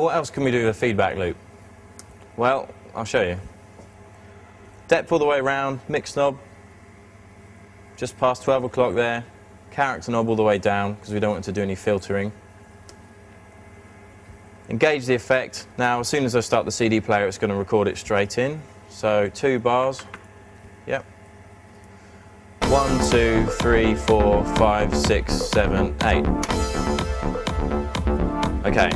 what else can we do with a feedback loop? Well, I'll show you. Depth all the way around, mix knob, just past 12 o'clock there. Character knob all the way down, because we don't want to do any filtering. Engage the effect. Now, as soon as I start the CD player, it's going to record it straight in. So 2 bars. Yep. 1, 2, 3, 4, 5, 6, 7, 8. Okay.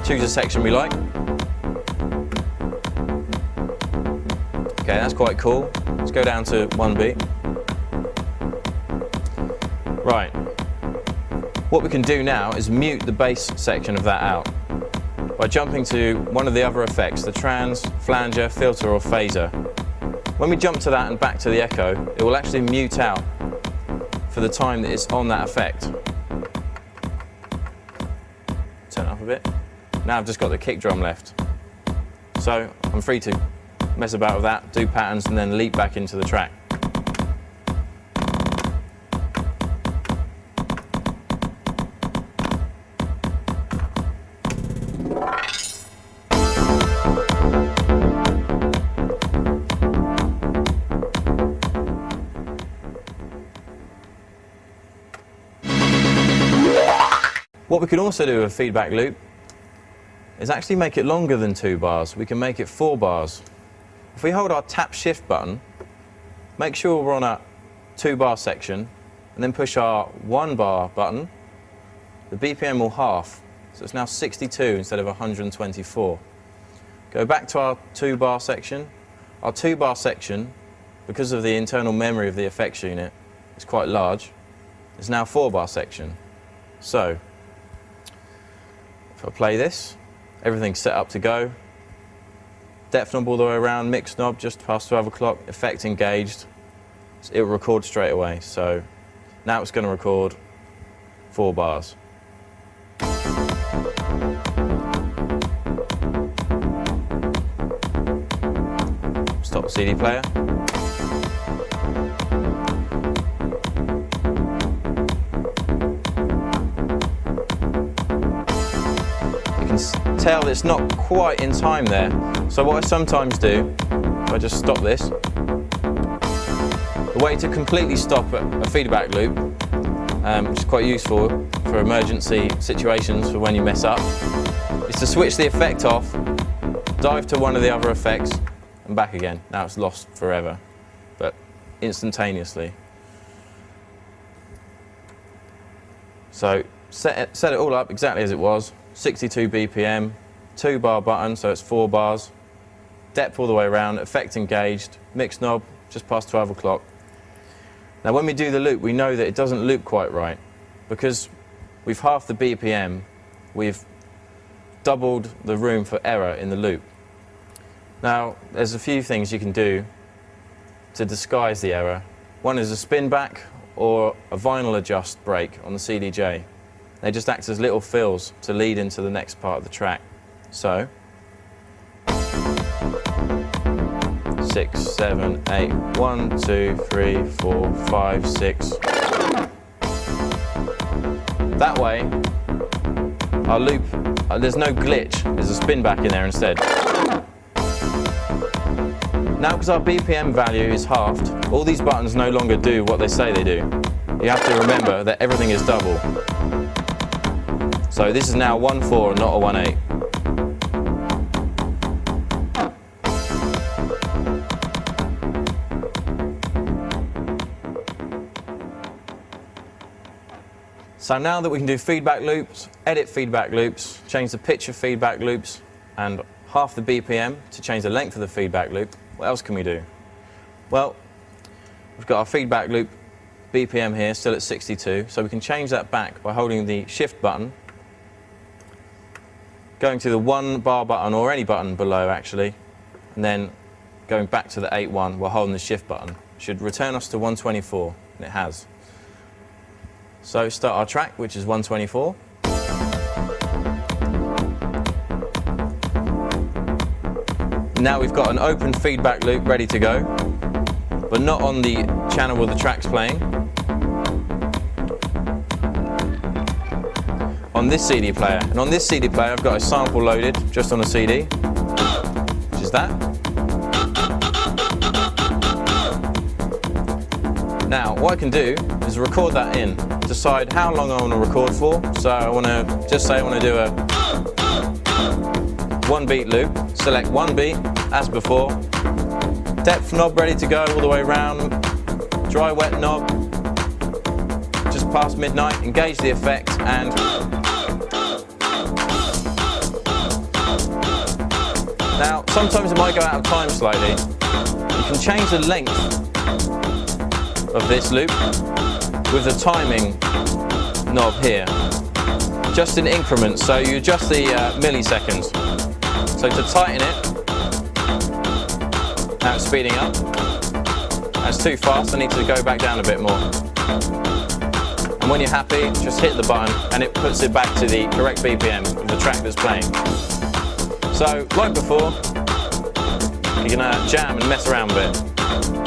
Choose a section we like. Okay, that's quite cool. Let's go down to 1 beat. Right. What we can do now is mute the bass section of that out by jumping to one of the other effects, the trans, flanger, filter or phaser. When we jump to that and back to the echo, it will actually mute out for the time that it's on that effect. Turn it up a bit. Now I've just got the kick drum left. So I'm free to mess about with that, do patterns and then leap back into the track. What we can also do with a feedback loop is actually make it longer than 2 bars. We can make it 4 bars. If we hold our tap shift button, make sure we're on a 2 bar section, and then push our 1 bar button, the BPM will half. So it's now 62 instead of 124. Go back to our 2 bar section. Our 2 bar section, because of the internal memory of the effects unit, is quite large. It's now 4 bar section. So, if I play this, everything's set up to go. Depth knob all the way around, mix knob just past 12 o'clock, effect engaged. It will record straight away. So now it's going to record 4 bars. Stop the CD player. Tell that it's not quite in time there. So what I sometimes do, if I just stop this, the way to completely stop a feedback loop, which is quite useful for emergency situations for when you mess up, is to switch the effect off, dive to one of the other effects, and back again. Now it's lost forever, but instantaneously. So set it all up exactly as it was. 62 BPM, 2 bar button, so it's 4 bars, depth all the way around, effect engaged, mix knob, just past 12 o'clock. Now when we do the loop, we know that it doesn't loop quite right. Because we've halved the BPM, we've doubled the room for error in the loop. Now, there's a few things you can do to disguise the error. One is a spin back or a vinyl adjust break on the CDJ. They just act as little fills to lead into the next part of the track. So, 6, 7, 8, 1, 2, 3, 4, 5, 6. That way, our loop, there's no glitch, there's a spin back in there instead. Now, because our BPM value is halved, all these buttons no longer do what they say they do. You have to remember that everything is double. So this is now 1/4 and not a 1/8. So now that we can do feedback loops, edit feedback loops, change the pitch of feedback loops, and half the BPM to change the length of the feedback loop, what else can we do? Well, we've got our feedback loop BPM here, still at 62, so we can change that back by holding the shift button, going to the 1 bar button, or any button below actually, and then going back to the 8-1 while holding the shift button. Should return us to 124, and it has. So start our track, which is 124. Now we've got an open feedback loop ready to go, but not on the channel where the track's playing. on this CD player. And on this CD player I've got a sample loaded just on a CD, which is that. Now what I can do is record that in, decide how long I want to record for. So I want to just say I want to do a 1 beat loop, select 1 beat as before, depth knob ready to go all the way around, dry wet knob just past midnight, engage the effect, and now sometimes it might go out of time slightly. You can change the length of this loop with the timing knob here, just in increments, so you adjust the milliseconds. So to tighten it, now it's speeding up. That's too fast, I need to go back down a bit more. And when you're happy, just hit the button and it puts it back to the correct BPM of the track that's playing. So, like before, you're gonna jam and mess around with it.